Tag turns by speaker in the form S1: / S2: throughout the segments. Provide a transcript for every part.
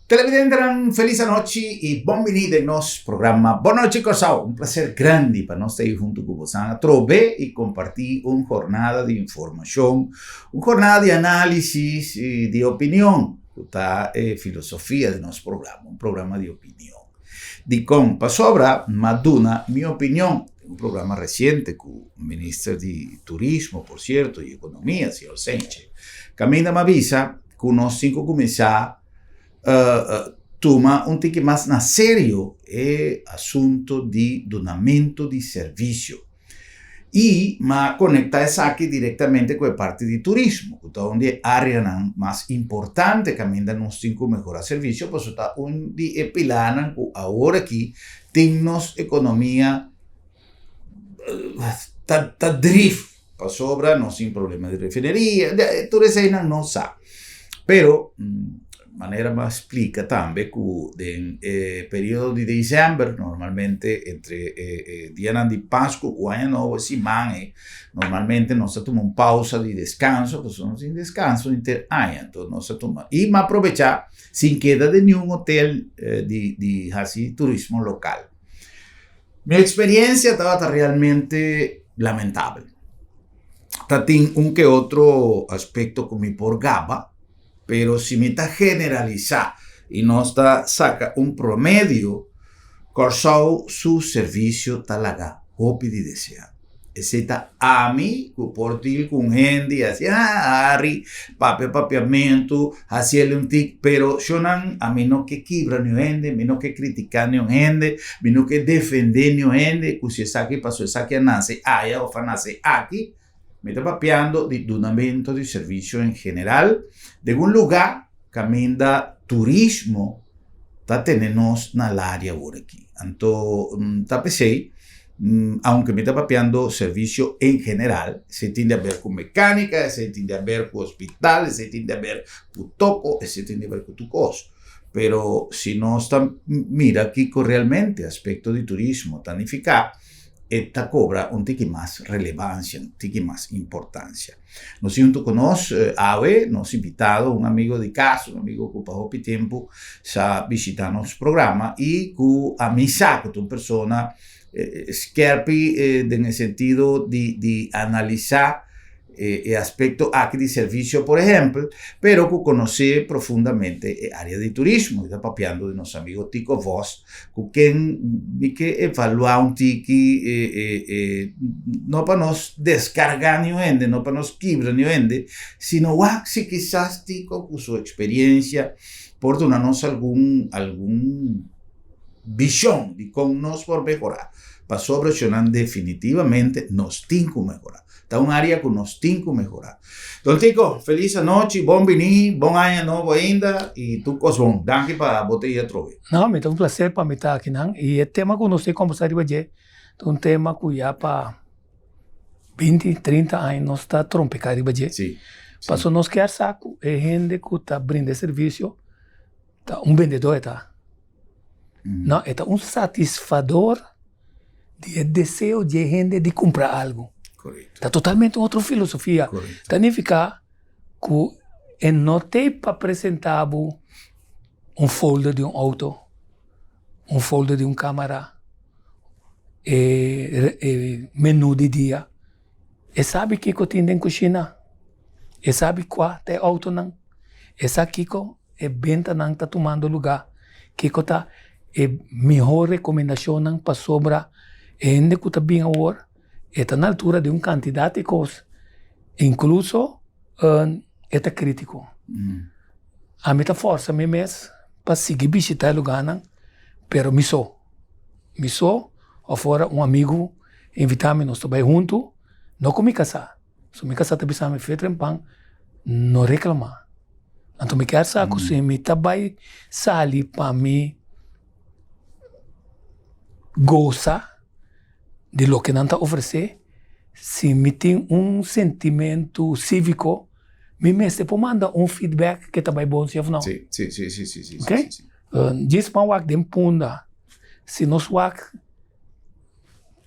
S1: Televidente, feliz noite e bem-vindo ao nosso programa. Boa noite, Corsal. Prazer grande para nós estar junto com vocês, a trover e compartilhar uma jornada de informação, uma jornada de análise e de opinião, que é a filosofia do nosso programa, um programa de opinião. De como sobra, Maduna, minha opinião, um programa recente com o ministro de Turismo, por certo, e Economia, senhor Senche, Camina me avisa que nós temos que começar toma tique mais na sério assunto de donamento de serviço e conecta isso aqui diretamente com a parte de turismo, onde a área mais importante que ainda nós temos que melhorar serviço, pois está onde é pilar que agora aqui temos economia tá drift para sobra, não tem problema de refineria, tudo isso aí não sabe, pero maneira mais explica também que no período de dezembro, normalmente entre dia de Páscoa e Ano Novo, normalmente nós tomamos pausa de descanso, porque nós temos descanso inter-ano, então nós tomamos. E aproveitar, sem queda de nenhum hotel de turismo local. Minha experiência estava realmente lamentável. Tem que outro aspecto que me porgava, pero si me está generalizar y no está saca un promedio, Corsau su servicio talaga, hopi de desear. Ese está a mí, por ti con gente, así, Ari, papiamento, hacerle un tic, pero yo no, a mí no que quibra ni gente, a mí no que criticar ni gente, a mí no que defender ni gente, que si es aquí, pasó es aquí, nace, allá o nace aquí. Me está papeando de donamento de servicio en general, de un lugar que ainda turismo está teniendo na área por aquí. Entonces, pensei, aunque me está papeando servicio en general, se tiende a ver con mecánica, se tiende a ver con hospitales, se tiende a ver con toco, se tiende a ver con tu costo. Pero si no está, mira aquí con realmente aspecto de turismo, tanificar, esta cobra tique más relevancia, tique más importancia. Nos junto con nos invitado un amigo de casa, un amigo que pasó tiempo a visitar nuestro programa y que a mí saca una persona scherpi en el sentido de analizar el aspecto aquí de servicio, por ejemplo, pero que conoce profundamente el área de turismo. Está papeando de nuestro amigo Tico Voss, que evalúa un tiki, no para nos descargar ni vende, no para nos quebrar ni vende, sino si quizás Tico con su experiencia por darnos algún visión de cómo nos por mejorar. Para sobresionar definitivamente nos tiene que mejorar. Está un área que nos tiene que mejorar. Don Tico, feliz noite, bom venir, bom ano novo ainda e tu cosbom. Danke para botella trove.
S2: Não, me dá um prazer para me estar aqui, não. E o tema que nós temos conversar hoje é um tema que já para 20, 30 anos nós está trompecando hoje.
S1: Sim.
S2: Passou nós quer saco, é gente que está brindando serviço, tá um vendedor, tá? Não, é um satisfador de desejo de gente de comprar algo.
S1: Correto.
S2: Está totalmente outra filosofia. Significa que não tem para apresentar um folder de um auto, um folder de uma câmera, menu de dia. E sabe que eu tenho em cozinha? E sabe qual é auto não? E sabe que é venda não está tomando lugar? Que está é melhor recomendação não para sobra ainda que está bem agora. Está na altura de uma quantidade de coisas, incluso está crítico. A minha força me mesmo para seguir visitar o lugar, mas me sou, ou fora um amigo invitar-me, nós estamos juntos, não com me casar. Se me casar, também me fez pão, não reclamar. Então me quer saber se me também sair para me gozar de lo que não está oferecer, se me tem sentimento cívico, me mestre por mandar feedback que está bem bom, se não.
S1: Sim.
S2: Ok? Diz para o wak de punda, se nós wak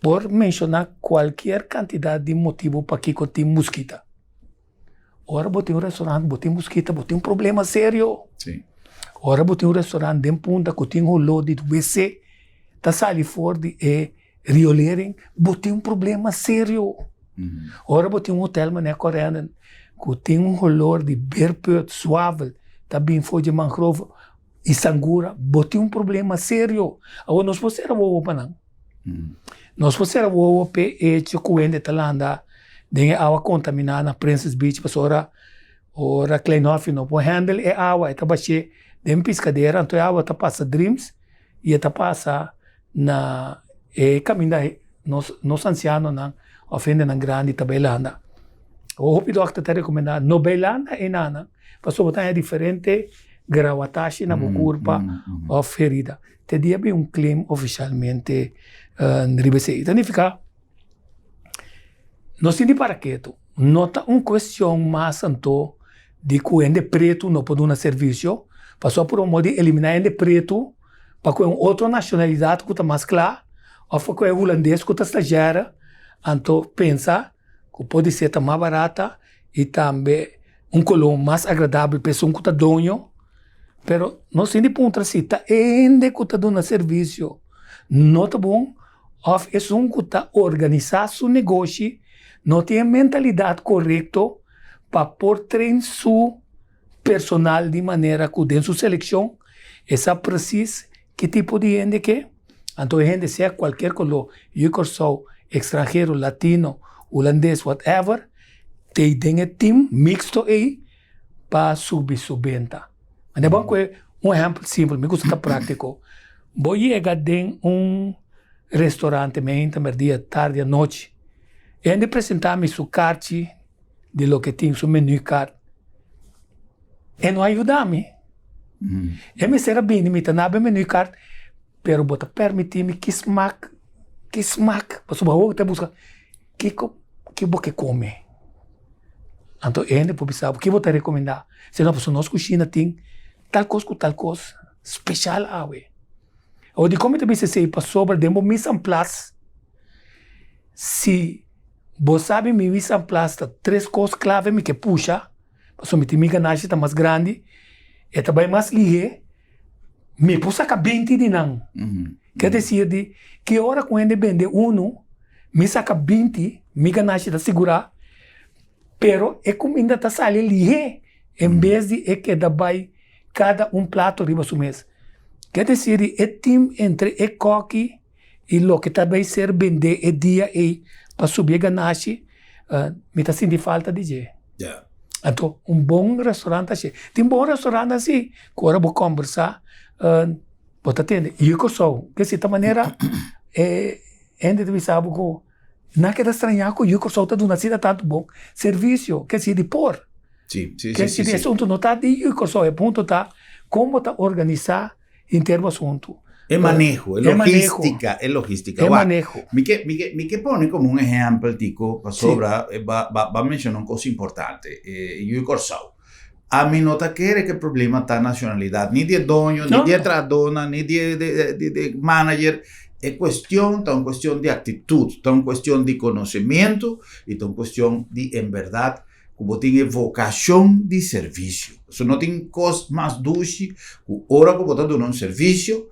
S2: por mencionar qualquer quantidade de motivo para que tem mosquita. Ora, botei um restaurante, botei mosquita, botei um problema sério.
S1: Sim.
S2: Ora botem um restaurante dentro punta que tem um lado de WC, tá sali fora de riolering, botem um problema sério. Ora botem um hotel mané coreano que tem um olor de berput suave, tá bem foi de mangrove e sangura, botem um problema sério. Agora nós podemos o para não. Nós podemos o pH coende talanda, tem água contaminada na Princess Beach, para ora Kleinhof não pode handle é água, é tabaxê, tem piscadeira, então a água tá passa Dreams e tá passa na caminho nos ancianos não ofende na grande tabelanda. O hopi doctor te recomenda no belanda e nana, para botar é diferente gravatashi na curva ou ferida. Te dia bem claim oficialmente ribese. Então fica não se para quieto. Nota questão mais anto de que preto não pode dar serviço, passou por modo de eliminar o preto para que outra nacionalidade que está mais clara, ou que é holandês que está estagiário, então pensa que pode ser mais barata e também color mais agradável para pessoa que está dono, pero não se de ponto assim, está ainda que está dando serviço, não está bom, ou é que está organizar seu negócio, não tem a mentalidade correta para pôr treino seu personal de maneira que dentro da seleção, essa precisa que tipo de gente que é. Então, a gente seja qualquer color, eu sou estrangeiro, latino, holandês, whatever, tem time mixto aí para subir sua venda. Mas é bom que exemplo simples, me gusta prático. Vou chegar dentro restaurante, dia, tarde, à noite, e ele apresentar-me sua carta de lo que tem, seu menu card. E não ajuda-me. E me será bem, me está menu card, pero bota permitir-me que smack, para o que busca, que você come. Então, ele pode pensar, o que vou te recomendar? Se não, a nossa cozinha tem tal coisa, especial, ou de como também se sei, para sobre, demo mise en place, se você sabe, me mise en place, três coisas clave que puxa, para o meu ganagem está mais grande, e também mais ligeiro, me pus saca 20 de não. Quer dizer, de que hora quando vende me saca 20, me ganagem está segurar, pero é como ainda está saindo ligeiro, em vez de que dá cada prato riba su mês. Quer dizer, é time entre o coque e o que também ser vender é dia e para subir a ganagem, me está sentindo falta de jeito. Então, bom restaurante assim. Tem bom restaurante assim, que agora vou conversar, pode atender. E eu sou, que de certa maneira, ainda deve saber que não quer estranhar que eu sou está dando assim tanto bom serviço, que se de por.
S1: Sim.
S2: Que se assunto não está de eu sou, é ponto tá como está organizar em termos assunto.
S1: É manejo, é logística.
S2: É manejo.
S1: Me que pone como um exemplo, tico, para sobra, va mencionar uma coisa importante. Eu corso. A mim nota que o problema está na nacionalidade, nem de dono, nem de tradona, nem de manager. É questão, está uma questão de atitude, está uma questão de conhecimento e está uma questão de, em verdade, como tem vocação de serviço. Isso não tem coisa mais doce, hora que você está dando um serviço,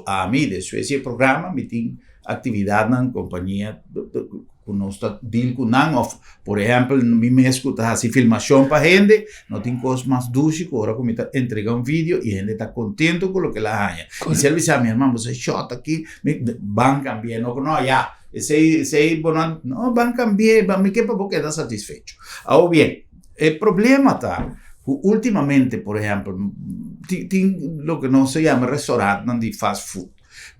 S1: a mim, esse programa, me tem atividade na companhia, que nós está deal com não, por exemplo, me mesmo está assim filmação para gente, não tem coisa mais doce que hora que me está entregando vídeo e a gente está contente com o que ela ganha. E se ele diz a minha irmã, você shot aqui, van cambiar, não, já, esse bom, não, van cambiar, me que para você estar satisfeito. Ahora bien, el problema está, ultimamente, por ejemplo, tem lo que no se llama restaurante de fast food.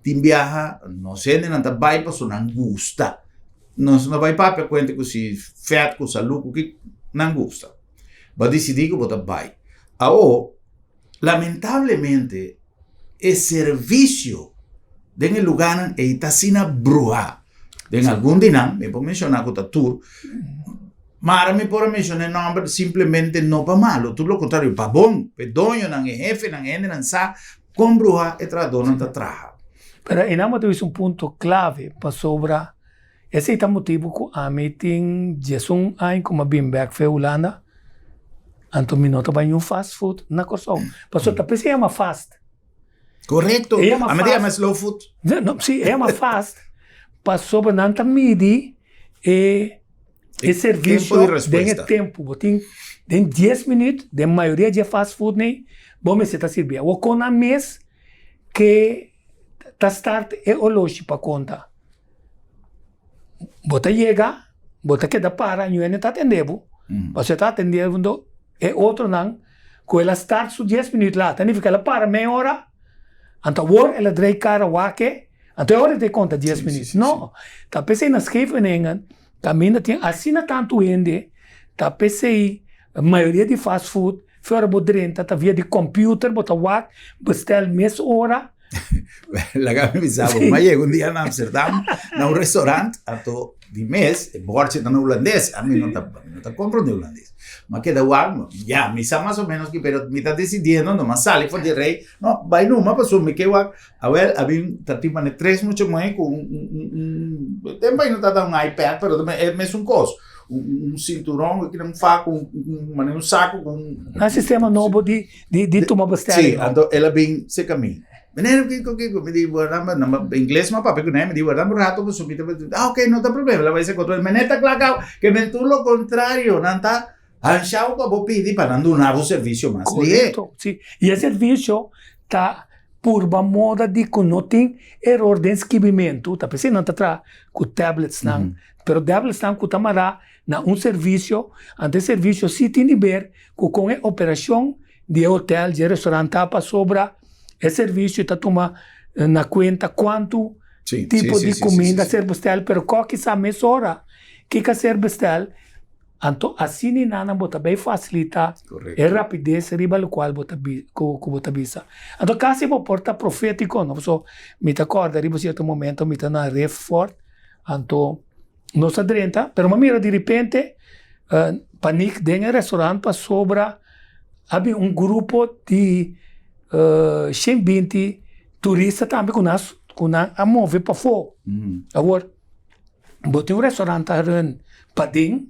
S1: Tem viaja, não sei, não vai para não gusta. Não vai para conta que se fat, que saúde, que não gusta. Vai decidir que você vai. Agora, lamentavelmente, o serviço de lugar está sendo bruxa. De algum dia, me vou mencionar que está tour, mas me pode mencionar nome simplesmente não para malo, tudo o contrário, para bom, para dono, não é jefe, não é não sabe, com bruxa e tradona está traja.
S2: Pero ainda temos ponto clave para sobrar. Esse é o motivo que a mim tem Jesus aí como bem back foi Holanda. Então, me nota vai um fast food na corção. Passou, tá pensando, é uma fast.
S1: Correto.
S2: É uma
S1: A medida é
S2: fast.
S1: mais slow food.
S2: Não, sim, é uma fast. Passou, bananta midi e serviço
S1: Tempo de resposta.
S2: tempo. Botem 10 minutos, de maioria de fast food, né? Bom, você tá servindo. O com a mês que tá start é o loja para conta. Bota chega, bota que dá para, não é tá atendendo. Você tá atendendo, é outro não. Com ela start su 10 minutos lá, tá nem fica ela para meia hora. Então, agora ela drei cara wake, então hora de conta 10 minutos. Não, tá pensei na escreve nenhum, caminha tem assina tanto ende, tá pensei a maioria de fast food, fora bodrenta, tá via de computer, bota wak, bestel mês hora.
S1: La que mi pensavo, ma io un dia in Amsterdam, in un ristorante, ato di mes, e borse da olandese, a me non ta compro di olandese. Ma che da guardo, ya, mi sa más o menos que, pero mi está decidiendo, no más sale, for direi, no, vai no, ma passo, me que guardo, a ver, abbiamo tattimane tres mucho más, con tempo non ta un iPad, pero è messo un coso. Un cinturão que não faz com um saco com
S2: um sistema novo de tomar bastante.
S1: Sim, então ela vem se caminha. Menino que me diz guardar em inglês mas papai né me diz guardar um rato para subir ok não tem problema ela vai se controlar menino tá claro que me tu lo contrario não tá achava que vou pedir para não dar um serviço mais
S2: correto sim e o serviço tá por uma moda de que não tem erro de escrevimento tá pensando não tá com tablets não pero tablets não com tamará na serviço ante serviço se tem de ver com a operação de hotel de restaurante para sobra é serviço está toma na conta quanto tipo de comida ser bestel pero qualquer essa mesura que ser bestel então assim nana bota bem facilita é rapidez riba o qual bota bota bisa então quase vou porta profético não só me te acorda riba certo momento me tá na ref fort então não se adrenta, pero uma mira de repente, panic dentro do restaurante para sobra, havia grupo de 120 turistas também com a mover para fora. Agora, botei restaurante para dentro,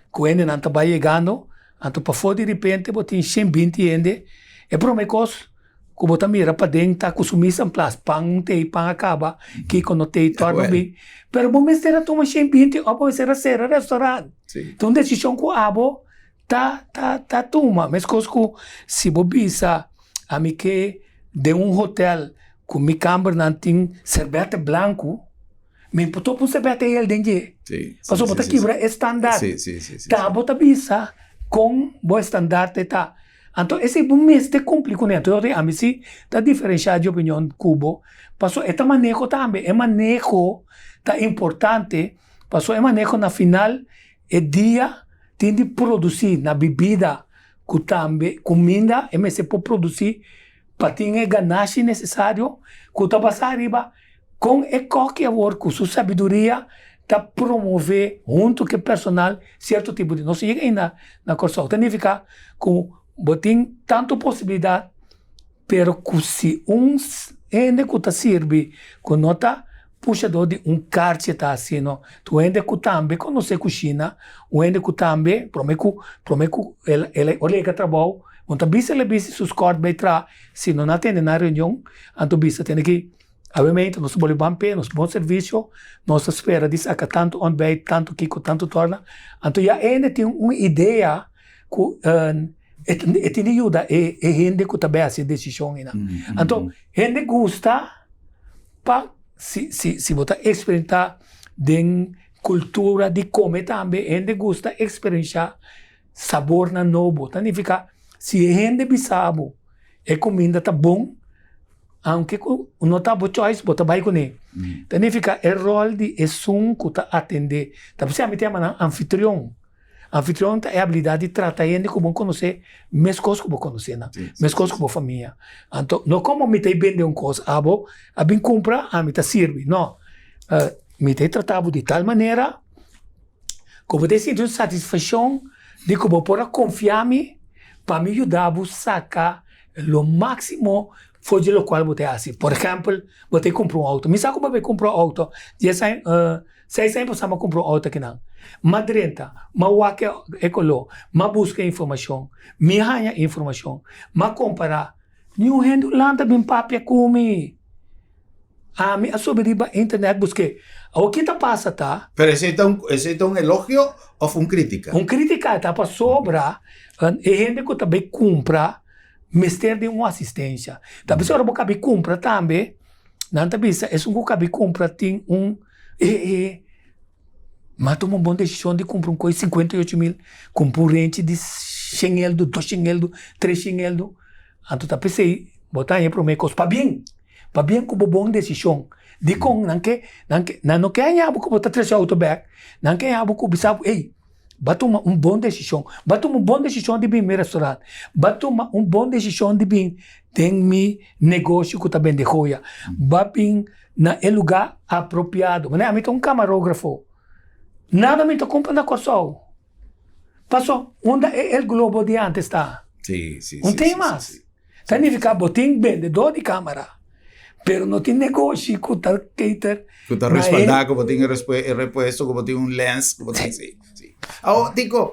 S2: com ele não estava chegando, então para fora de repente, botei 120 ainda, e por uma coisa, que bota mira para dentro, tá consumindo em place, pão acaba, que quando tem torna bem. Pero bom mês era toma 120, abo era ser restaurante. Então decisão que abo tá toma, mas coisa que se bobisa a mim que de hotel com mi câmera não tem cerveja branco, me botou por cerveja ele dentro. Passou botar quebra estándar. Tá bota bisa com bom estandarte tá. Então, esse é um mês de complicado, né? Então, a mim se tá diferenciado de opinião cubo. Passou, é manejo também, é manejo tá importante. Passou, é manejo na final, é dia tem de produzir na bebida, que também comida, é se pode produzir para ter a ganância necessário, que tá passar arriba com qualquer work, com sua sabedoria, tá promover junto com o personal certo tipo de não se chega ainda na corção, significa com botem tanto possibilidade, pero que se ainda que serve, que não está puxador de carte tá assim, não, tu ainda que também conhece cozinha, ainda que também, prometo ele olha que trabalho, então bisa ele bisa seus cortes bem tra, se não atende na reunião, então bisa tem que obviamente, nós vamos bem, nós bom serviço, nós espera de sacar tanto on bem, tanto que tanto torna, então já ainda tem uma ideia que e tem ajuda e gente que também essa decisão ainda. Então, gente gosta para se botar experimentar de cultura de comer também, gente gosta experienciar sabor na novo. Significa se gente bisabo e comida tá bom, aunque não tá boa choice, bota vai com ele. Significa o rol de som que tá atender. Tá pensando me chama anfitrião. Anfitrião é a habilidade de tratar gente como conhecer, mais coisas como conhecer, mais coisas como família. Então, não como me tem vender uma coisa, a bem compra, a me tá serve, não. Me tem tratado de tal maneira, como tem sido satisfação, de como pode confiar-me, para me ajudar a sacar o máximo foge lo qual você assim. Por exemplo, você compra um auto. Me sabe como você compra um auto? Já sai, sai sempre você compra um auto aqui não. Mas renta, mas wake ecolo, mas busca informação, me ganha informação, mas comparar. New hand lanta bem papia come. Me sobre a internet busquei. O que está passa tá?
S1: Pero ese es un elogio o fue un crítica?
S2: Um crítica tá para sobra, e gente que também compra, mister de uma assistência. Também se você cabe compra também, não tá bisa, é um que cabe compra tem mas toma uma boa decisão de comprar um coisa 58 mil, componente de 100 eldo, 200 eldo, 300 eldo. Então tá pensei, botar aí para o meio para bem com boa decisão. De com não que há que botar 3 auto back, não que há que bisa, bata uma boa decisão, bata uma boa decisão de bem meu restaurante, bata uma boa decisão de bem tem mi negócio que tá bem de joia, bem na lugar apropriado. Mas a mim tem camarógrafo. Nada me compra na coisa. Passou, onde é o globo de antes está?
S1: Sí, sí.
S2: Não tem mais. Significa que tem vendedor de câmera, pero não tem negócio que está cater.
S1: Que está respaldado, como tiene repuesto, como tiene un lens, como tiene, sí. Ahora, digo,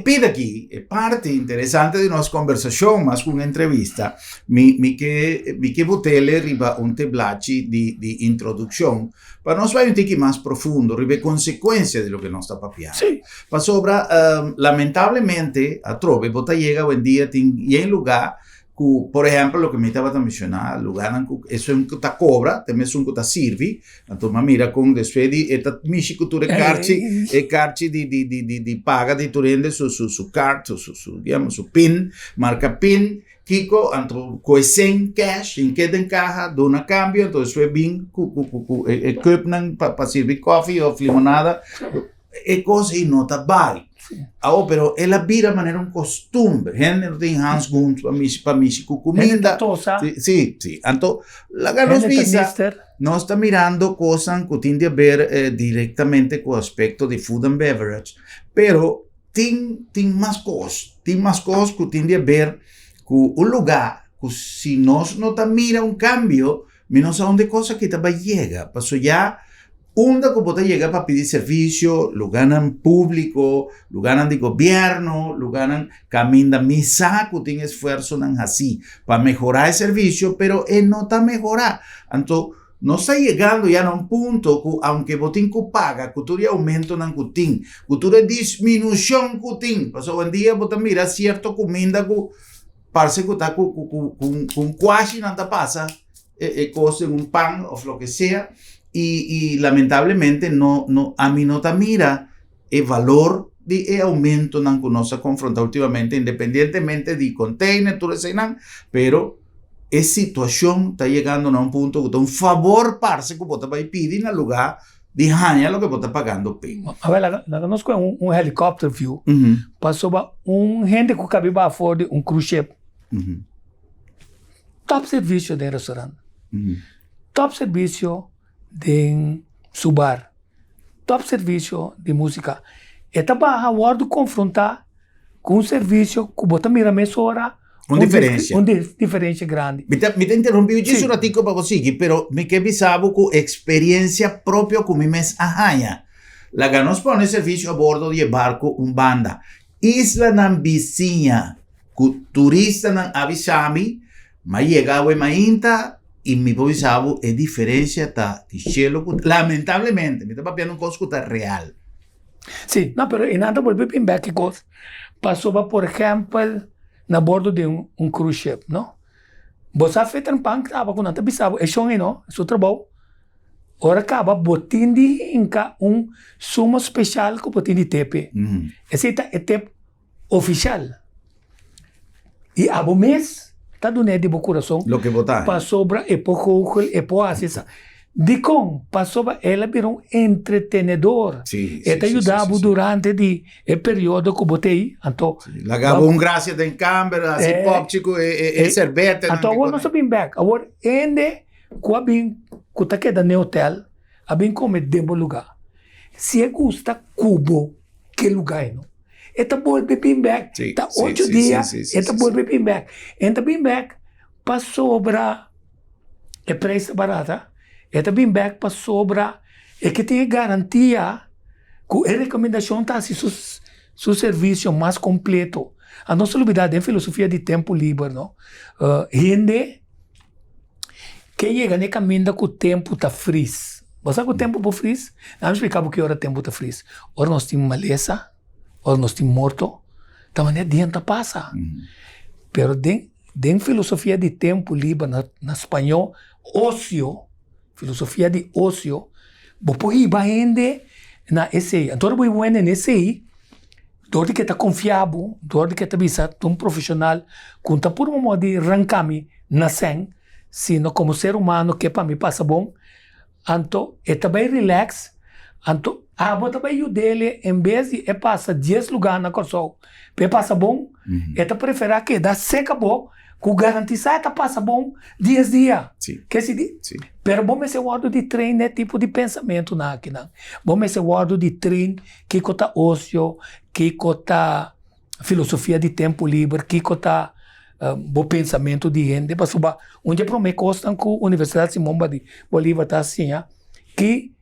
S1: pide aquí, parte interesante de nuestra conversación, más que una entrevista, mi que botele riba un teblaci di introducción, para nos vai un tiki más profundo, ribe consecuencias de lo que nos está papiando.
S2: Sí.
S1: Para sobra, lamentablemente, a trove, bota llega hoy en día, y en lugar, por ejemplo, lo que me estaba mencionando, lugar eso es un que te cobra, también es un que te sirve, entonces mira con después de esta mishi cultura carci di paga di turende su card, digamos su pin, marca pin, Kiko, entonces coesen cash, in que den caja, dona cambio, entonces fue bien köpnan para servir coffee o limonada, e cose y no te vale. Pero ela vira maneira um costume. Gente tem Hans Gunt para mim com comida. Sim. Então, lá nos visa, nós está mirando coisas que tem a ver diretamente com o aspecto de food and beverage, pero tem mais coisas que tem a ver com o lugar, que se nós não tá mira um cambio, menos aonde coisa que vai chegar, passou já. Onda que puede llegar para pedir servicio, lo ganan público, lo ganan de gobierno, lo ganan camina misa, que tiene esfuerzo así para mejorar el servicio, pero él no está mejorando. Entonces, no está llegando ya a un punto que, aunque botín que paga, que tú aumento en cutín, que tú disminución cutín, pues hoy en día botín mira cierto comida que parece que está con quasi nada pasa, cosa en un pan o lo que sea. Y lamentablemente a mí no te mira el valor de aumento que nos ha confrontado últimamente, independientemente de container, pero esa situación está llegando a un punto que está un favor parce que vos te vas a pedir en el lugar de lo que vos estás pagando.
S2: A ver, la conozco un helicóptero view, pasó gente que cabía a fora de cruise ship. Top serviço de restaurante. Top serviço de subar, top serviço de música. Esta barra agora confrontar com um serviço que bota mira mesora
S1: diferença
S2: diferença grande.
S1: Me te interrompi disso un attimo para você, pero me que bisabo com experiência própria com mes ahanha. La ganos pone serviço a bordo de barco banda. Isla nan vizinha, cu turista nan avisami, ma llegava mainta. Y mi bisabo es diferencia está de cielo, lamentablemente, me está papiando un costo que está real.
S2: Sí, no, pero en nada volver a ver que cosa. Pasó, por ejemplo, a bordo de un cruise ship, ¿no? Você fez um pão que estava com nada bisabo, é chão, não? É seu trabalho. Ora acaba, botin de inca sumo especial que botin de tepe. Esse é tepe oficial. E a bom mês, tá do de bo coração.
S1: Lo que botar.
S2: Passou para pouco acessa. De com passou para ela virou entretenedor.
S1: Sim.
S2: Ela ajudava durante o período que botei. Então,
S1: lagava graça de câmera, assim póptico e cerveja.
S2: Então agora nós sabemos back. Agora ende com bem que tá queda no hotel, a bem comer dentro do lugar. Se gusta cubo, que lugar não? Eta volve bem back. Tá 8 dias, eta volve bem back. Entra bem back, para sobra é preço barata, e também back para sobra é que tem garantia que a recomendação está assim seu serviço mais completo. A nossa novidade é filosofia de tempo livre, não? Gente que chega no caminho que o tempo está frizz. Você sabe que o tempo está frizz? Não explicar porque hora o tempo está frizz. Ora nós temos maleza, ora nós temos morto, também é dentro passa. Pero den filosofia de tempo livre na espanhol, ócio, filosofia de ócio, depois vai gente na SI. Então, vai bueno na SI, dor que está confiável, dor que está visado, um profissional, que está por um modo de arrancar-me na sen, sino como ser humano que para mim passa bom, então, é também relax, então, vou também dele, em vez de passa 10 lugares na corção, passa bom, é preferir que dá seca bom, que garantiza que passa bom 10 dias.
S1: Sim.
S2: Que se diz?
S1: Sim.
S2: Pero bom esse word de treino é tipo de pensamento na aqui não. Bom esse word de treino que cota ócio, que cota filosofia de tempo livre, que cota bom pensamento de gente. Para suba, onde para me costam com a Universidade Simão Bolívar tá assim, que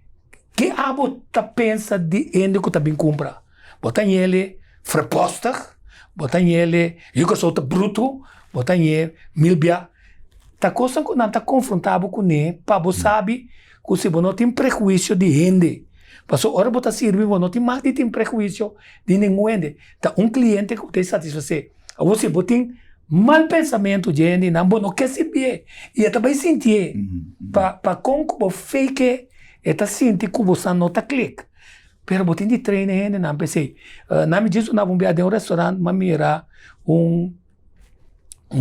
S2: abo tá pensa de gente que tá bem compra. Botar ele proposta, botar ele eu que sou bruto, botar ele milbia. Tá coisa que não está confrontável com ele, para você sabe que se você não tem prejuízo de gente. Passou hora você servir, você não tem mais de tem prejuízo de nenhum gente. Tá cliente que você satisfazer. Você tem mal pensamento de gente, não quer servir. E também sentir, para como você fake, está sentir que você não está clique. Pero você tem de treinar gente, não pensei. Não me diz, não vou ver um restaurante, mas mira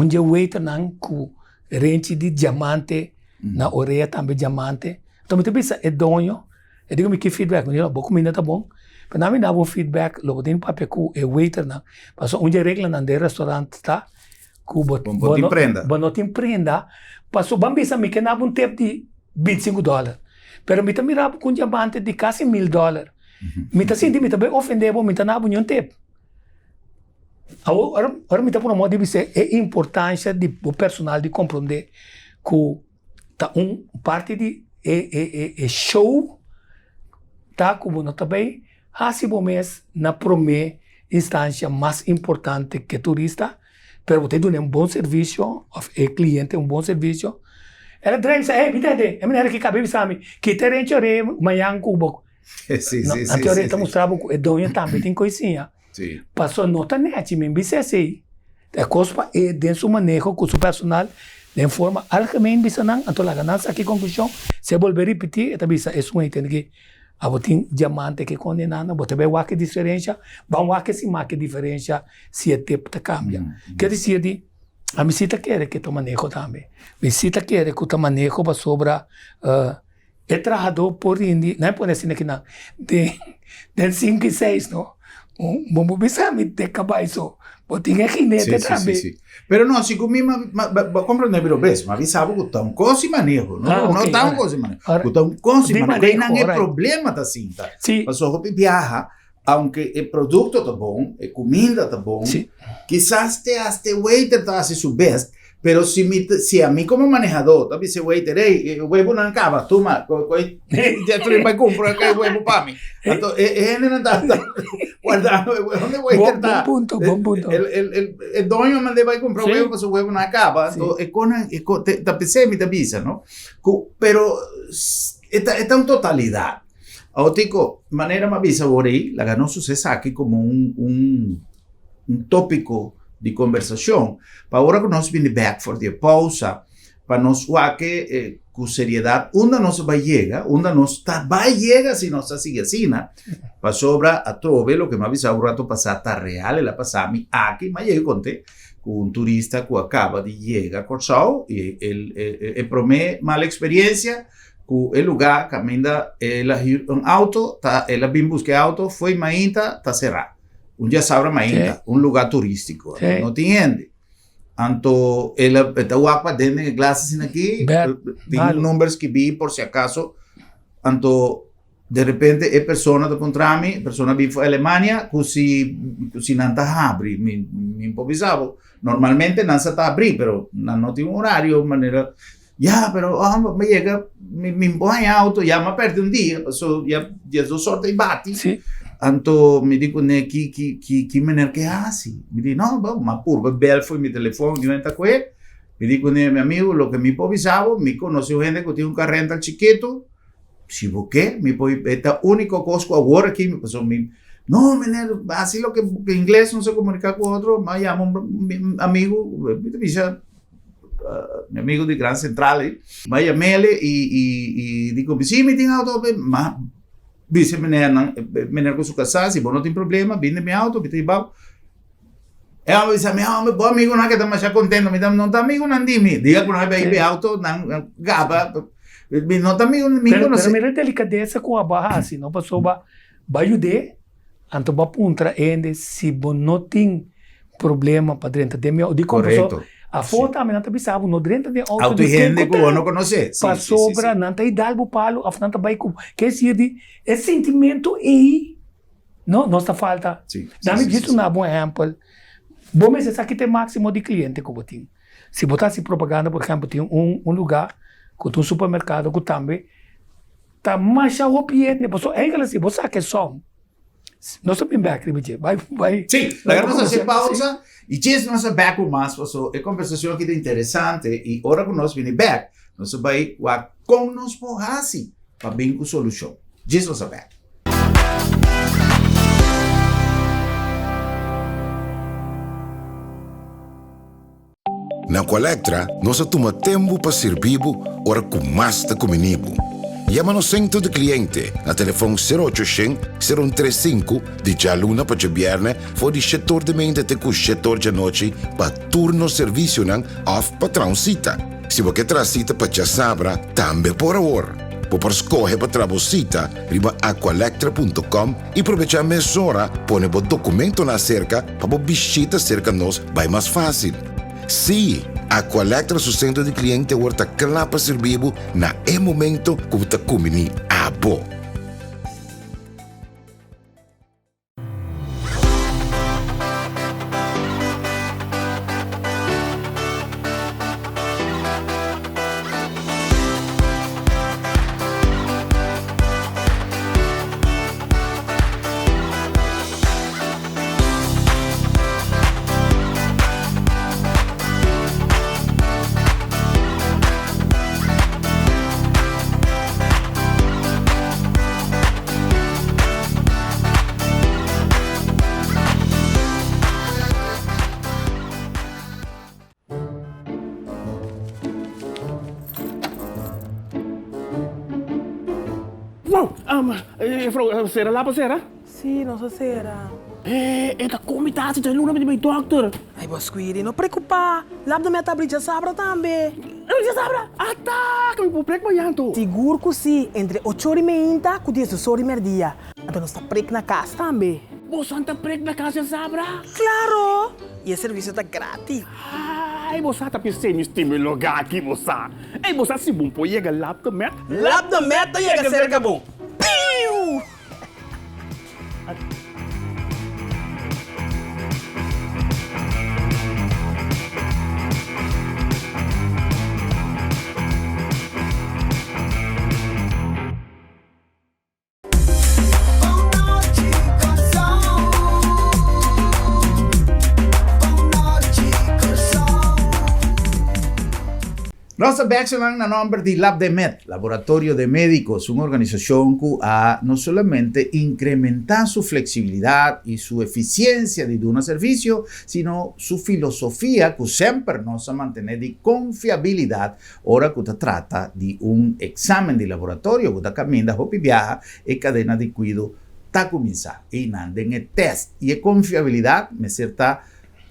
S2: dia waiter não com rente de diamante, na orelha também diamante. Então, eu penso, é dono, eu digo, que feedback, eu vou comida tá bom, mas não me dá um feedback, logo tem papel com o waiter, não. Passou dia regra não de restaurante, tá? Que não te empreenda, passou, bem pensa, que não um tempo de $25. Pero me mirava com diamante de quase $1,000. Me tá sentindo, me também ofendeu, me tá não um tempo. Agora me está por um modo de dizer a importância do personal de compreender que tá parte de show tá como não também assim bom mês na primeira instância mais importante que turista, pero você dá um bom serviço ao cliente um bom serviço. Ela drive me entende? É melhor que cabe sabe que tem chore manhã cubo.
S1: Sim.
S2: A teoria está mostrando que é dono também tem coisinha.
S1: Sim.
S2: Passou nota net, me disse assim. É coisa é dentro do manejo com o personal de forma altamente bisanan, então lá ganância aqui conclusão, se volver repetir, é também é um entende que a botin diamante que condenando, botar bem o que diferença, bom o que se marca diferença se é tempo te cambia. Quer dizer a visita quer que tu manejo também. Visita quer que tu manejo para sobra é trabalhador por indi, não é por assim que não, de 5 e 6, não. Vamos pensar me te cabeço, botinha ginete também.
S1: Sim. Pero não, assim comigo, compreender pelo bem, mas avisava que tá coisa manejo, não tá coisa manejo, que tá coisa manejo, não é problema da cinta. Passou que viaja, aunque o produto tá bom, a comida tá bom, quizás te waiter tá assim su best, pero si a mí como manejador, tá dice waiter, hey, huevo não acaba, toma, ya tú le vas a comprar aquel huevo para mí. Entonces, no está guardado, ¿dónde waiter está?
S2: Bom ponto.
S1: El dueño me va a comprar huevo, pero su huevo no acaba. Entonces, te pensé, me te avisa, ¿no? Pero esta en totalidad. Ahora, tico, manera más visa por ahí, la ganó suceso aquí como un tópico de conversação, para agora que nós vamos back for the pausa, para nós que com seriedade, onde nós vai chegar, onde nós vai chegar se nós assim assim, para sobra a trove, o que me avisou um rato passado, está real, ela passava aqui, mas eu contei com turista que acaba de chegar a Corsau, e ele promete mala experiência, que o lugar, caminha, ela auto, ela vem buscar auto, foi mainta, está cerrado. Dia sabe ainda, um lugar turístico, não entende? Então, ela está guapa dentro de classes aqui, tem números que vi por se acaso, então, de repente è persona dopo trami, persona vi in Alemania, così non ta apri, mi improvvisavo, normalmente non sa apri, però non ho un orario, in maniera, ja, però, ma llega, mi impone in auto, ja, ma perde un dia, so, ja, so sorte i batti,
S2: Sì.
S1: Anto mi dicono chi me ne che sì, mi dicono no, ma pure bel fu mi telefono diventa qui, mi dicono mio amico lo che mi improvvisavo, mi conosco gente che tiene un carrente al cicchetto, si può che, mi poi è l'unico costo a ora che mi pasó mi no, me ne así lo che inglese non so comunicare con altro, ma chiamo un amico, mi dice mio amico di Gran Centrale, ma io mele e dico sì, mi tiene auto, ma dice me ne con su casa, si non tem problema, vende mia auto, mi tiene e io mi dice, mio buon amico non è che ti ma contento, mi non ti amico non dimmi, dica che non hai auto, non gaba, non ti amico non mi
S2: Pero mira delicadeza com a barra assim, não passou ba ayudar, anto ba puntra ende se bo não tem problema para dentro de meu, dico
S1: corretto.
S2: a foto a mim não tá bisavo, no dentro de auto
S1: Auto gente que não conhece.
S2: Passou para não tá idalbo palo, a não tá vai com, que se de esse sentimento aí, não, não está falta. Dá-me disso na bom exemplo. Bom, mas essa aqui tem máximo de cliente que eu tenho. Se botasse propaganda, por exemplo, tem um lugar com um supermercado que também tá mais a ropiente, pessoal, é que assim, você que som. Não sou bem back, vai.
S1: Sim, la cosa se pausa e ci sono se back mas, so è conversazione che è interessante e ora che noi viene back, non so vai qua con nos pohasi, pa ben cu solution. Ci sono se back.
S3: Na Colectra, nós toma tempo para servir ora com mais de comunibo. Llama no centro de cliente na telefone 0800-035 de jaluna para viernes for de setor de mente até com setor de noite para turno serviço não off patrão cita. Se você traz cita para já sabra, também por hora. Por escolher para trabalhar riba aqualectra.com e aproveitar a mesura, põe o documento na cerca para visita cerca nós vai mais fácil. Sim, a Colectra su centro de cliente orta clapa servibo na e momento que está comini a bo.
S4: Wow, sera lá para sera?
S5: Sì, non so se era.
S4: Esta comitasse de luna met dokter.
S5: Ai, boh, squiri, non preoccupare. L'abdo mi ha tablica sabra tambe.
S4: Já sabra? Ata, que me prek bayanto.
S5: Sicuro que sì, entre 8 ore e meinta, cu 10 ore merdia. Então não está prek na casa tambe.
S4: Bo santa prek na casa sabra?
S5: Claro! E o serviço tá grátis.
S4: Ai, você tá pensando em lugar aqui, você. Ei, você se bom pôr chega lá do met.
S5: Lab do meta e a cerca bom. Piu!
S1: Nossa Backselang na nome de LabDemet, Laboratorio de Médicos, una organización que ha no solamente incrementado su flexibilidad y su eficiencia de un servicio, sino su filosofía que siempre nos mantiene de confiabilidad ahora que se trata de un examen de laboratorio que camina hopi viaja e cadena de cuidado está comenzando y nada en el test y confiabilidad me cierta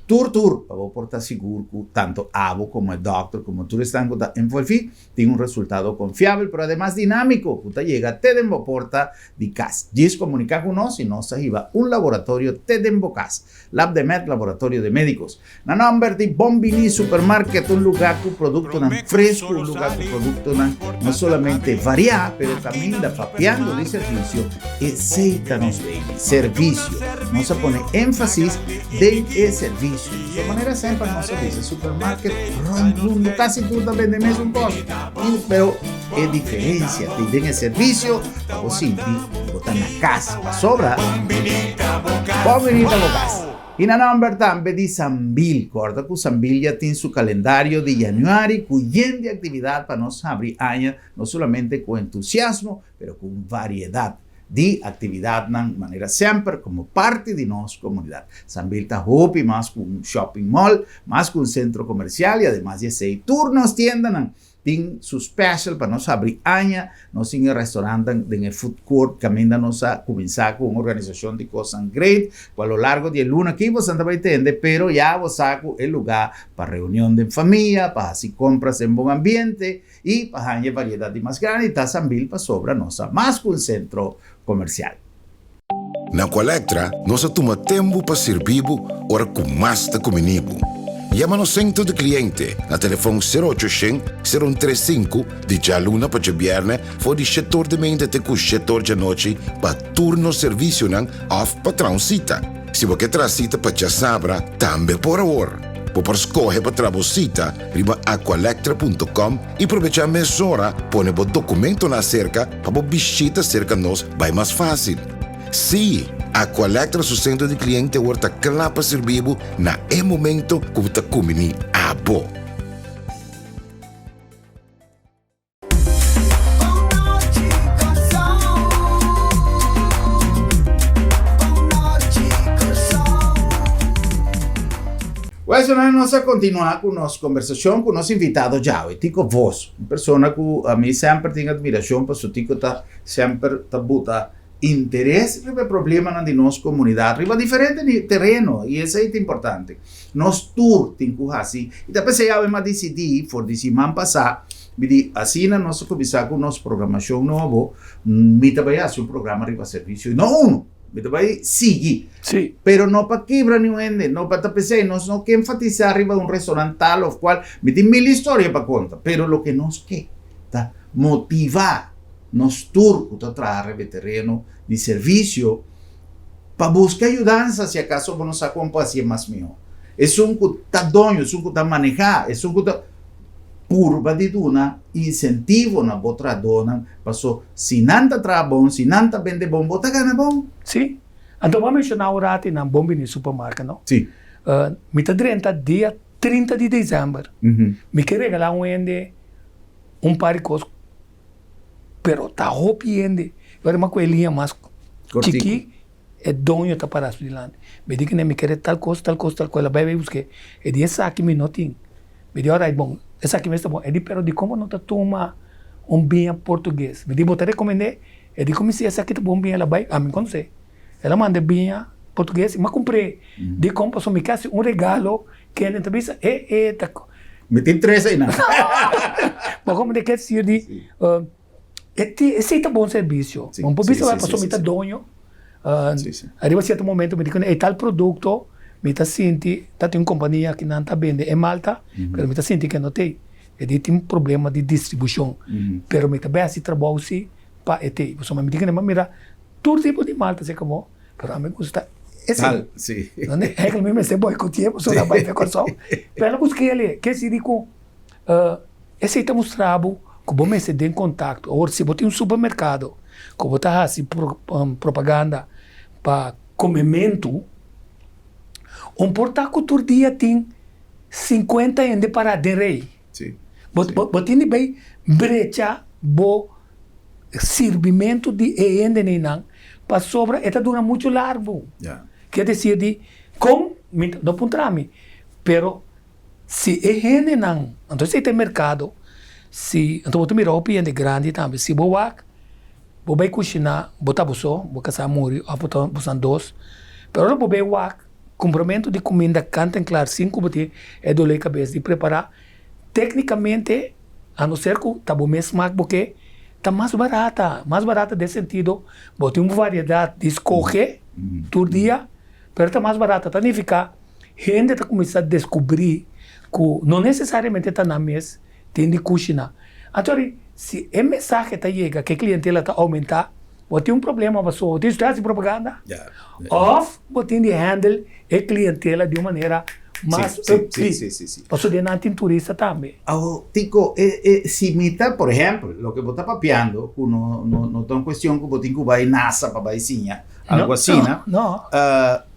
S1: Tur, para portar seguro que tanto abo como el doctor, como tú están envolvidos, tiene un resultado confiable, pero además dinámico. Usted llega, te den porta de casa. Diz comunicar con nosotros y nos arriba un laboratorio te den casa. Lab de Med, laboratorio de médicos. Na number de Bombini Supermarket, un lugar con producto fresco, un lugar con producto no solamente variar, pero también da papeando de servicio. Aceitanos, baby. Servicio. Nos pone énfasis de servicio. De manera siempre no se dice supermarket, rondo, casi tú también de mes un poco. Pero es diferencia, te den el servicio, o simple, botan la casa, la sobra. Bombinita Bocas. Y na number también de Sambil, corta que Sambil ya tiene su calendario de januario, cuyen de actividad para nos abrir año, no solamente con entusiasmo, pero con variedad de actividad de manera siempre como parte de nuestra comunidad. Sambil está hopi más con un shopping mall, más con un centro comercial y además de 6 turnos tiendas. Tiene su special para nos abrir año, nos en el restaurante, en el food court, que ainda nos ha comenzado con una organización de cosas great, a lo largo de luna aquí vos andaba a entender, pero ya vos saco el lugar para reunión de familia, para hacer compras en buen ambiente y para hacer variedad de más grande, y está Sambil para sobra nos más con un centro comercial.
S3: Na Colectra, nós toma tempo para servir ora com mais da comunibo. Llama no centro de cliente na telefone 0800-035 de dia luna para viernes for de setor de mente até o setor de noite para turno serviço nan off patrão cita. Se você traz cita para já sabra, também por hora. Por escolher para trabalhar riba aqualectra.com e aproveitar a mesura, põe o documento na cerca para visita cerca nós vai mais fácil. Sim, Aqualectra su centro de cliente horta clapa servibo na e momento que você comini abo.
S1: Pues nós vamos continuar com nossa conversação com nosso invitado já, o Tico Vos, uma pessoa que a mim sempre tem admiração, porque o Tico sempre buta interesse riba problema na de nossa comunidade, riba diferente terreno, e isso é importante. Nós tour tem que assim, e depois eu me decidi, for de semana passada, me di assim na nossa começar com nossa programação novo, me também assim um programa riba serviço, não me também seguir,
S2: Sì.
S1: pero no para quebrar ni ende, no para tapar, no que enfatizar arriba un restaurante tal o cual, me di mil historias para contar, pero lo que nos que ta motivar nos turcos a traer el terreno de servicio para buscar ayudanza si acaso nos acompaña más mío. Es un que está doño, es un que está manejar, es un que está purba de duna incentivo na botra dona, passo se nanta tra bom, se nanta vende bom, bota gana bom.
S2: Sì. Então vamos mencionar o rati na Bombini Supermarket, não?
S1: Sim.
S2: Me tá direnta dia 30 de dezembro. Me quer regalar um par de coisas, pero tá arrepiende. Agora uma coelhinha mais chiqui, é dono tá para lá. Me diz que me quer tal coisa, vai ver buscar. E diz essa aqui me não tem. Me diz, ora, bom, essa aqui me está bom. E diz, pero de como não tá toma vinho português. Me diz, vou te recomendar. E diz, como se essa aqui tá bom vinho, ela vai, a mim não sei. Ela manda vinho português, mas comprei. De como passou me casa regalo que ela entrevista tá.
S1: Me tem 3 aí, não.
S2: Mas como de que se diz, esse tá bom serviço. Um pouco isso vai passar me tá dono. Arriba certo momento me diz, é tal produto, me tá senti, tá tem uma companhia que não tá vende em Malta, pero me tá senti que não tem. E tem um problema de distribuição. Pero me tá bem assim trabalho se para ET. Você me diz que não mira todo tipo de Malta se como, pero a mim gusta esse.
S1: Tal, sim.
S2: Não é que me se boicoteia, você não vai ver com só. Pero busquei ali, que se digo, esse tá mostrado que você se tem contato, ou se você tem um supermercado, que você tá assim propaganda para comimento, porta cultura dia tem 50 ende para de rei.
S1: Sim.
S2: Você tem bem brecha, bo servimento de ende nem não, para sobra, eta dura muito largo.
S1: Yeah.
S2: Quer dizer, como, não pontrami, pero se ende não, então se tem mercado, se então você mira o piende grande também, se você vai cozinhar, botar você, você casar muri, botar você dois, pero não você wak complemento de comida canta em claro 5 bote é dor de cabeça de preparar tecnicamente a não ser que tá bom mesmo porque tá mais barata desse sentido bote uma variedade de escolher todo dia pero tá mais barata tá significa gente tá começando a descobrir que não necessariamente tá na mesa tem de cozinhar então se a mensagem tá chega que a clientela tá aumentar bote um problema você tem estratégia de propaganda ou bote de handle a clientela de uma maneira mais
S1: sí.
S2: Paso de nada turista também.
S1: Tico, si mita, por ejemplo, lo que vos estás papeando, no está en cuestión que vos tenés que ir a NASA para vaicinha, algo así, ¿no?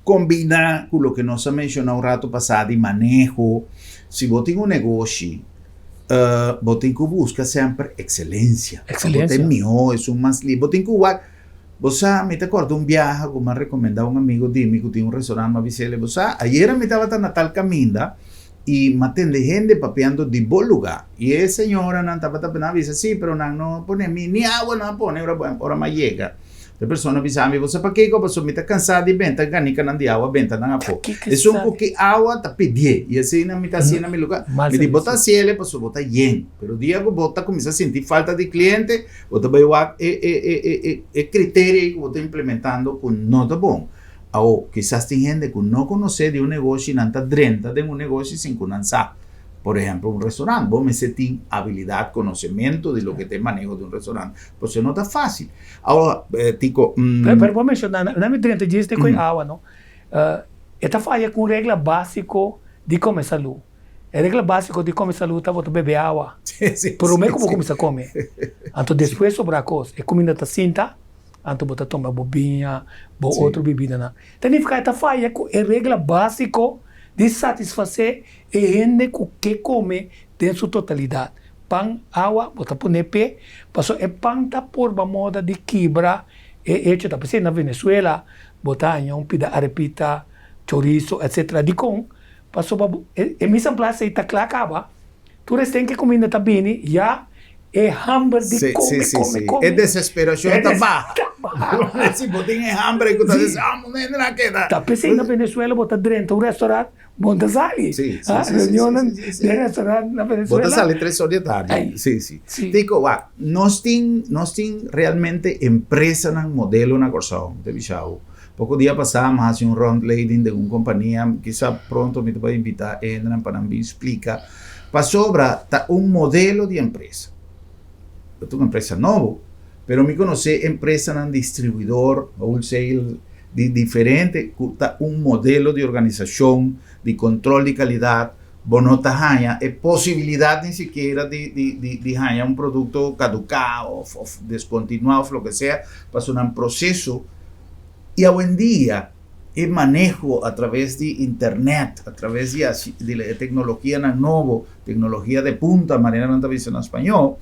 S1: Combina con lo que nos ha mencionado un rato pasado, de manejo. Si vos tenés un negocio, vos tenés que buscar siempre excelencia.
S2: Excelencia.
S1: Vos tenés es un más libre. Vos tenés que buscar. Vos me te acuerdo un viaje que me ha recomendado un amigo de mí que tiene un restaurante más visible. Vos ayer me estaba tan natal caminda y me atende gente papeando de buen lugar. Y esa señora no estaba tapando, dice, sí, pero no pone ni agua, no pone, ahora más llega. La persona dice, vos para qué, pues me está cansada de venta, ganica de agua, venta, no apo. Es un poco agua, te pedí. Y así no me está haciendo mi lugar. Me dice, bota cielo, pues bota lleno. Pero día que bota comienza a sentir falta de cliente, bota va el criterio que bota implementando con no está bom. O quizás tem gente que no conoce de un negocio y no está drenta de un negocio sin conocer. Por ejemplo, un restaurante, vos me tiene habilidad, conocimiento de lo que te manejo de un restaurante. Pues no está fácil. Ahora, Tico...
S2: Pero vou mencionar, na minha cliente diz que tem água, não? Esta falha com regra básico de comer saúde. A regra básica de comer saúde é você beber água. Por o meio como começa a comer. Então, depois sobra coisa. A comida está cinta, então você toma bobinha, outra bebida. Não. Então, esta falha com a regra básica de satisfazer a gente que come em sua totalidade. Pão, água, bota por pé, passou é pão tá por uma moda de quebra, é hecho tá pensando na Venezuela, botar um pida arepita, chorizo, etc. De com, passou é missa place e tá claro acaba. Tu tem que comer tá bem, já é hambre de come.
S1: É desesperação tá baixo. Se botar em hambre, que tá dizendo, não queda.
S2: Tá pensando na Venezuela, botar dentro um restaurante, monta sali. Reunião de restaurante na Venezuela.
S1: Bota sali 3 horas da tarde. Sí. Dico, nós tem realmente empresa no modelo na Corsão, de Bichau. Pouco dia passado, hace un round leading de uma companhia, quizá pronto me vai invitar, entran para me explica, para sobra modelo de empresa. Eu tenho uma empresa nova, pero me conoce empresa en distribuidor, wholesale, de diferente, modelo de organización, de control de calidad, bonota haya, es posibilidad ni siquiera de haya un producto caducado o descontinuado, lo que sea, pasó un proceso. Y hoy en día, el manejo a través de internet, a través de la tecnología nueva, tecnología de punta, manera no está en español,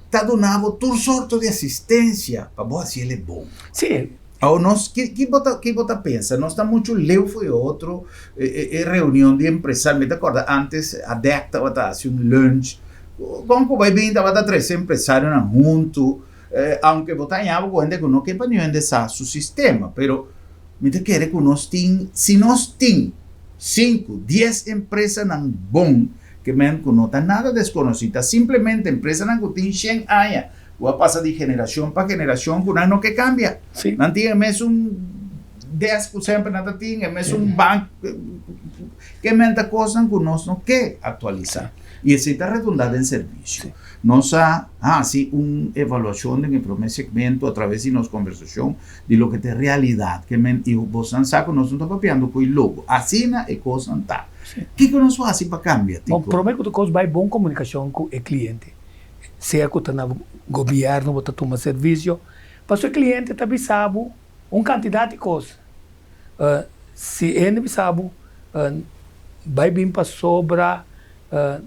S1: está donando todo sorto de assistência para vos assim ele é bom.
S2: Sim.
S1: Ou nós que bota pensa, nós está muito leu foi outro reunião de empresários, me acorda antes a DECTA bota assim um lunch, como vai bem bota 3 empresários junto, aunque bota em algo ainda que não que para não dessa su sistema, pero me te quer que nós tem, se nós tem 5, 10 empresas não bom que no está nada desconocida, simplemente empresa que tiene 100 años, o pasa de generación para generación, con no que cambia.
S2: Sí.
S1: No tiene un 10% nada tiene, es un banco que menta cosas que no que actualizar. Y necesita redundar en servicio. Nos sí, una evaluación de mi primer segmento a través de nuestra conversación de lo que es realidad, que y vos saco, nos estamos papeando con el logo. Así es cosa está. O que nós fazemos para cambiar?
S2: Bom, primeiro que coisa vai boa comunicação com o cliente. Seja que está no governo, está tomando serviço, para o cliente também sabe uma quantidade de coisas. Se ele sabe, vai bem para sobra,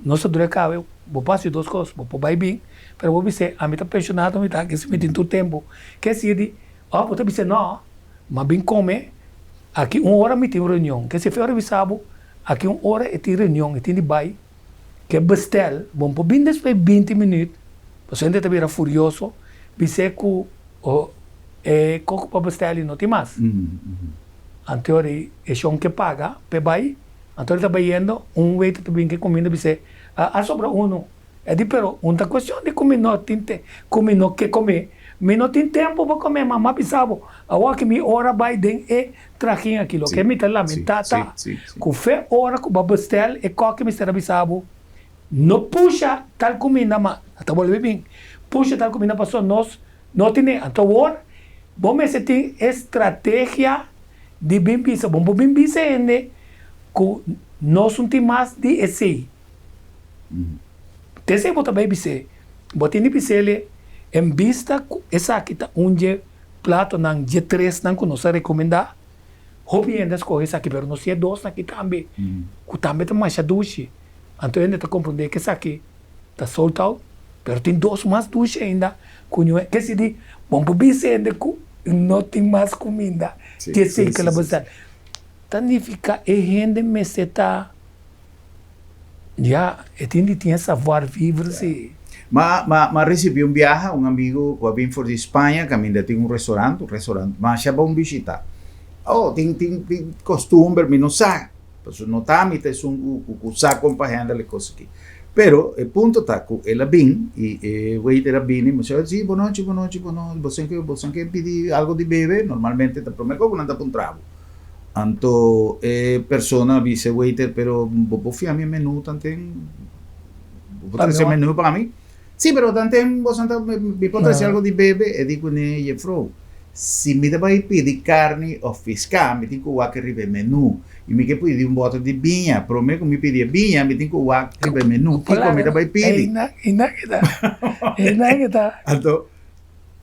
S2: nossa dura cabo, vou passar 2 coisas, vou vai bem, mas vou dizer, a mim está pensionado, me está que se mete em todo tempo. Quer dizer, vou dizer, não, mas bem comer, aqui 1 hora me tem reunião, que se for avisado, aqui 1 hora e tem reunião, e tem de bai, que bestel, bom, por bem después 20 minutos, a gente também era furioso, dizer que o coco para bestel e não tem mais. Anteori, é que paga, pebai, anteori tá baiando, waiter também que comendo, dice, sobra uno. É de pero, uma questão de comer, não que comer. Me não tem tempo para comer, mamá pisava. Agora que me hora vai den e traquinha aquilo, que me tá lamentata. Com fé hora que babastel e qual que me será pisava. Não puxa tal comida, mas tá bom bem. Puxa tal comida para nós, não tem. Então agora, vamos ter estratégia de bem pisa, vamos bem pisa ainda, que nós não tem mais de esse. Tem botar bem pisa, botar nem pisa ele. Em vista essa aqui tá prato nang G3 nang kuno sa recomendar hobby ainda escolhe essa aqui pero não se é doce aqui também que também tá mais doce então ainda tá compreender que essa aqui tá soltado pero tem doce mais doce ainda cunho que se diz bom bebê ainda não tem mais comida que sei que ela bastante significa e rende me se tá já tinha savoir vivre se
S1: Mas recebi viaje, amigo que vem de Espanha, que ainda tem um restaurante, mas já vão visitar. Tem costume, mas não sabe. Não está, mas tem sabe acompanhando as coisas aqui. Pero, o ponto está que ela vem, e o waiter vem, e me diz, boa noite, você quer pedir algo de beber? Normalmente, está prometendo que não está com travo. Então, a pessoa diz, waiter, pero vou confiar no menu, tem... Vou trazer o menu para mim? Sì, però tante mi potresti algo di bebe e dico ne Jeffro, se mi vai pedir carne o fisca, mi dico che arriva il menù, e mi che poi di un botto di vigna, però me come pedi vigna, mi dico che arriva il menù, che come da vai pedir. Allora,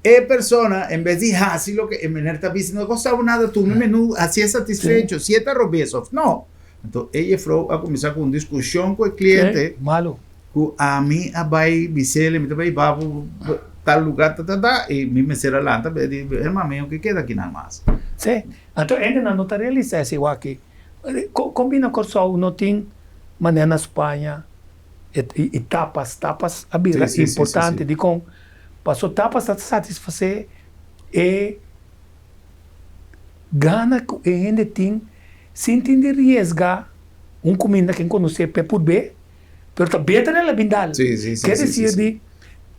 S1: e persona, in vez di lo che me ne sta dicendo, costava nada tu no menù, así è satisfecho, siete robeso, no. Então, Jeffro ha cominciato con una discussione con il cliente.
S2: Malo.
S1: A mim vai bisele me vai para tal lugar e me será lá também irmão meu que queda aqui na mais
S2: sim então ainda não está realizado esse aqui combina com só não tem maneira na Espanha e tapas a birra importante de com passou tapas a satisfazer e gana que ainda tem sem ter riesga comida que conhece por bem pero também está na bindal. Quer dizer, de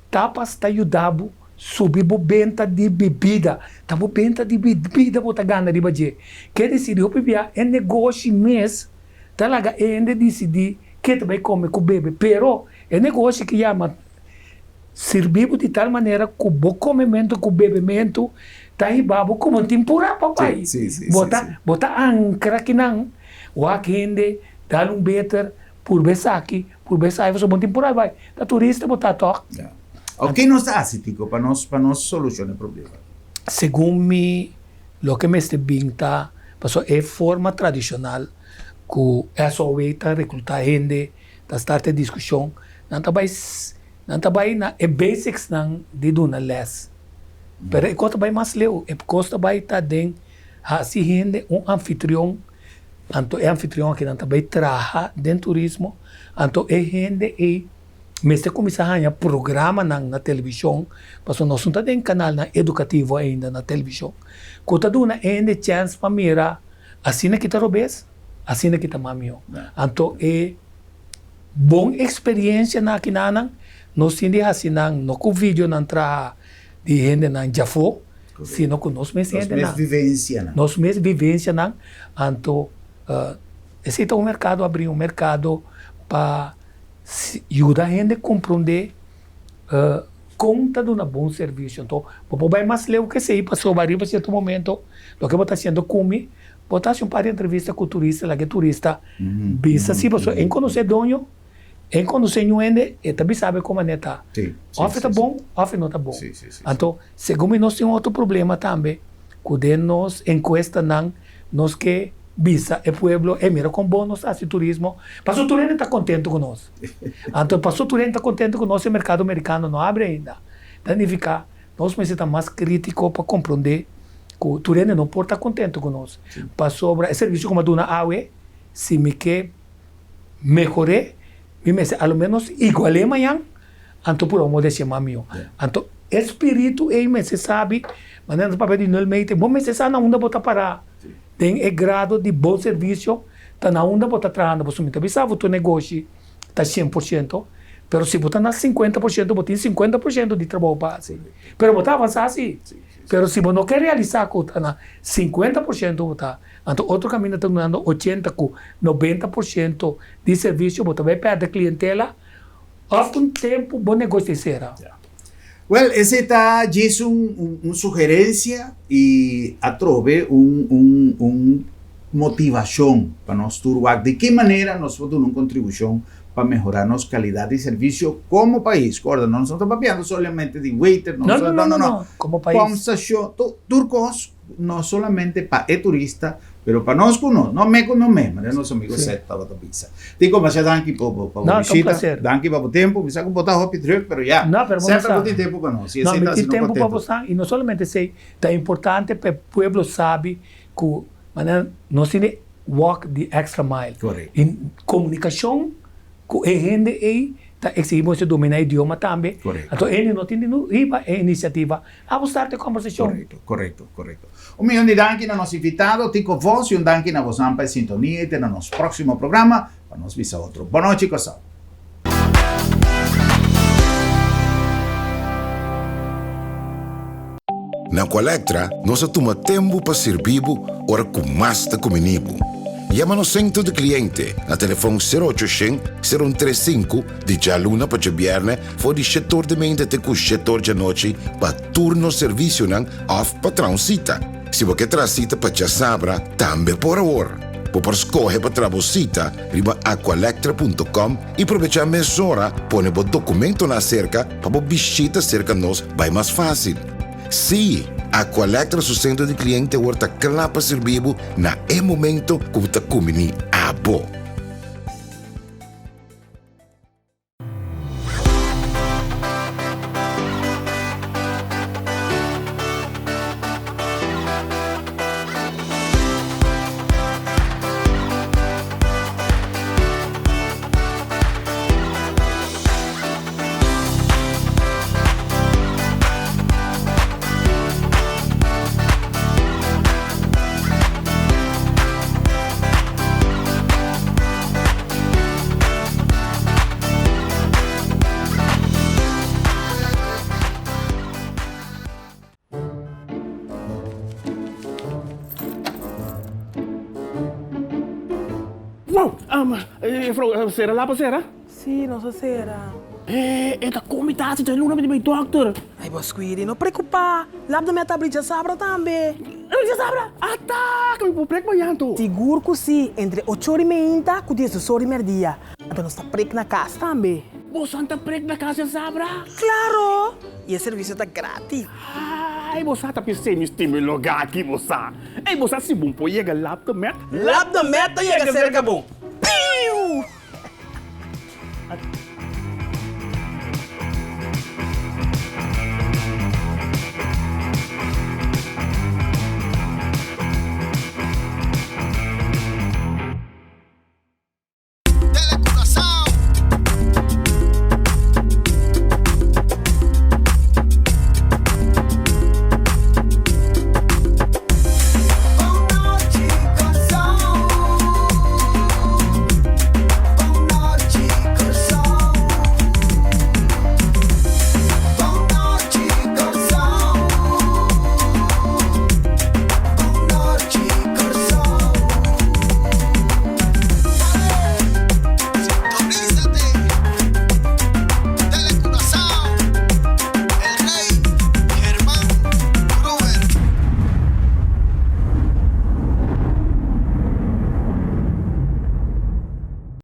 S2: tapas está ajudando subir a venda de bebida. Tá a venda de bebida bota gana de baje. Quer dizer, eu bebia é negócio mês, tá lá ainda decidir que tu vai comer com bebê, pero é negócio que chama servir de tal maneira que o bom comimento, com o bebimento, tá ribabo como temporada, papai. Bota ancra que não, o aquende, dá better por besaki, você bom temporada vai. Da turista botar toque.
S1: O que nos hace, Tico, para nós solucionar o problema?
S2: Segundo lo que me está binta, é forma tradicional que é só weita recrutar gente, da start discussão, não tá na é basics não de dona les. Pero é costa vai mais leu, é costa vai tá den, se gente anfitrião. Então, é anfitrião que não também trabalha dentro do turismo. Então, é gente e mesmo começar a programa na televisão, porque nós não temos canal educativo ainda na televisão. Quando duna ainda chance para mirar, assim que está robês, assim que está mamio. Então, é boa experiência na quinana, nós temos assim no com vídeo na entrada de gente na Jafo, sino que nós mesmos
S1: vivência,
S2: nós mesmos vivência na, então esse é um mercado, abrir um mercado para ajudar a gente a compreender conta de um bom serviço. Então, o vai mais ler o que sei, passou a para certo momento, o que você está fazendo come, você um par de entrevista com o turista, lá que turista, visa se você em conhecer dono, em conhecer gente, e também sabe como é tá. Off tá bom, off não tá bom. Então, segundo nós temos outro problema também, que nós encuesta nós que visa o pueblo mira com bônus assim turismo. Passou o turista está contente conosco. Então, passou o turista está contente conosco, o mercado americano não abre ainda. Significa, nós precisamos mais crítico para compreender que o turista não pode estar contente conosco. Passou o serviço como a Duna Aue, se me quer melhorar, ao menos igual amanhã, então por amor de chamar meu. Então, espírito é me se sabe, mas não papel de não meite, bom me se sabe não botar parar. tem o grado de bom serviço, tá na onda você trabalhando, você me avisa, o teu negócio está 100%, pero se você está na 50%, você tem 50% de trabalho para fazer. Pero você avançar assim. Pero se você não quer realizar que está na 50%, você então outro caminho está dando 80%, com 90% de serviço, você vai perder clientela, há um tempo, bom negócio será.
S1: Well, esse está diz sugerência e atrove motivação para nós turvar de que maneira nós podemos uma contribuição para melhorar nossa qualidade de serviço como país. Corda, não estamos falando somente de waiter,
S2: não. Como país.
S1: Turcos não somente para turista, pero para nós não mesmo, nossos amigos estava da pizza. Digo, mas danke para visita, danke para o tempo, me saco botar hop truck, pero já.
S2: Não, pero
S1: sempre tem tempo para nós.
S2: Não, mas tem tempo para você, e não somente sei, é importante para o povo sabe que nós temos walk the extra mile.
S1: Correto.
S2: Em comunicação, com a gente aí, exigimos que domina o idioma também.
S1: Correto.
S2: Então, ele não tem iniciativa a buscar a conversação.
S1: Correto. Um milhão de danke a nosso invitado, Tico Voz, e danke a você para a sintonia e no nosso próximo programa, para nós visar outro. Boa noite, Cossal.
S3: Na Colectra, nós tomamos tempo para servir ora com mais de comunibo. Llama no centro de cliente a telefone 0800-035 di già luna per viernes fuori il settore di mente te con settore di noce per turno servizio nan off patrão cita. Se você traz cita para já sabra, também por ora. Por escolher para trabalhar riba aqualectra.com e aproveitar mezz'ora pone o documento na cerca para visita cerca nós vai mais fácil. Sim, Aqualectra su centro di cliente orta clapa servibo na e momento que ta comini abo.
S4: Wow, sera lá para sera?
S5: Sim, não será.
S4: Esta comitação tem luna de meu doctor.
S5: Ai, Bosquiri, não preocupa. Lá da minha tablita sabra também.
S4: Já sabra? Tá, que me prego banhando.
S5: Seguro que sim, entre 8h30 e 10h dia. Então nós está prego na casa também.
S4: Você está prego na casa, sabra?
S5: Claro! E o serviço está grátis.
S4: Ai, você está pensando em lugar aqui, você. Ei, você se bom, pô, chega lá da meta.
S5: Lá da meta chega cerca bom.